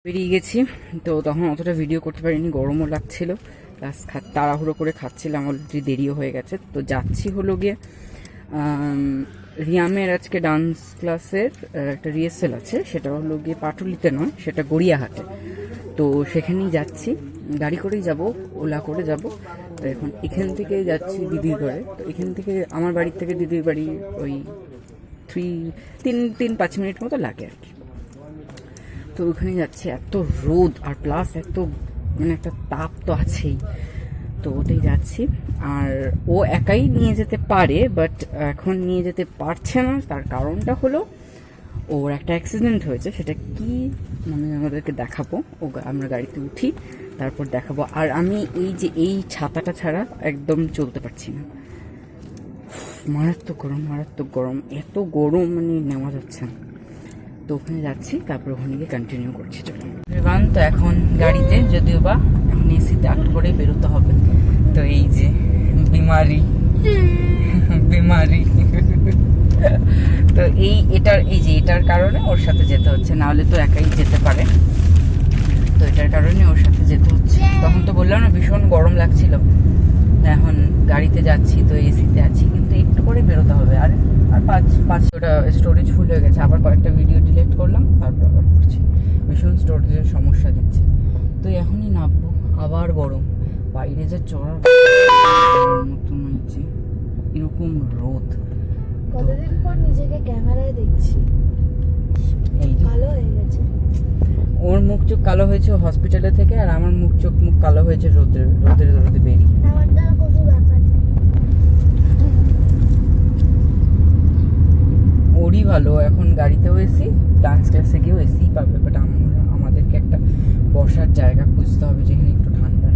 বেরিয়ে গেছি, তো তখন অতটা ভিডিও করতে পারিনি, গরমও লাগছিল, প্লাস তাড়াহুড়ো করে খাচ্ছিলাম, অলরেডি দেরিও হয়ে গেছে। তো যাচ্ছি হলো গিয়ে রিয়ামের আজকে ডান্স ক্লাসের একটা রিহার্সেল আছে, সেটা হলো গিয়ে পাটুলিতে নয়, সেটা গড়িয়াহাটে। তো সেখানেই যাচ্ছি, গাড়ি করেই যাব, ওলা করে যাব। তো এখন এখান থেকে যাচ্ছি দিদির ঘরে। তো এখান থেকে আমার বাড়ির থেকে দিদির বাড়ি ওই 3-5 মিনিট মতো লাগে আর কি। তো ওখানে যাচ্ছে, এত রোদ আর প্লাস এত মানে একটা তাপ তো আছেই, তো ওটাই যাচ্ছি। আর ও একাই নিয়ে যেতে পারে, বাট এখন নিয়ে যেতে পারছে না। তার কারণটা হলো ওর একটা অ্যাক্সিডেন্ট হয়েছে, সেটা কি মানে আমাদেরকে দেখাবো। আমরা গাড়িতে উঠি, তারপর দেখাবো। আর আমি এই ছাতাটা ছাড়া একদম চলতে পারছি না, মারাত্মক গরম, মারাত্মক গরম, এত গরম মানে নেওয়া যাচ্ছে না। তো ওখানে যাচ্ছি, তারপর ওখানে গিয়ে কন্টিনিউ করছি। চলুন রেবান, তো এখন গাড়িতে, যদিও বা এখন এসিতে আট করে বেরোতে হবে। তো এই যে বিমারি তো এটার কারণে ওর সাথে যেতে হচ্ছে, না হলে তো একাই যেতে পারে। তো এটার কারণে ওর সাথে যেতে হচ্ছে। তখন তো বললাম না ভীষণ গরম লাগছিল, এখন গাড়িতে যাচ্ছি, তো এসিতে আছি, কিন্তু একটু করে বেরোতে হবে। আর ওটা স্টোরেজ ফুল হয়ে গেছে, আবার কয়েকটা ভিডিও ডিলিট করলাম, তারপর আবার করছি। ভীষণ স্টোরেজের সমস্যা দিচ্ছে। তো এখনই নামবো, আবার গরম, বাইরে যে চড়ার মতন হচ্ছে, এরকম রোদ। কতদিন পর নিজেকে ক্যামেরায় দেখছি, এই ভালো হয়ে গেছে। ওর মুখ চোখ কালো হয়েছে হসপিটালে থেকে, আর আমার মুখ কালো হয়েছে রোদে বেরিয়ে। আমারটা কোনো ব্যাপার নেই। ওরই ভালো, এখন গাড়িতেও এসি, ডান্স ক্লাসে গিয়েও এসি পাবে, বাট আমাদেরকে একটা বসার জায়গা খুঁজতে হবে যেখানে একটু ঠান্ডা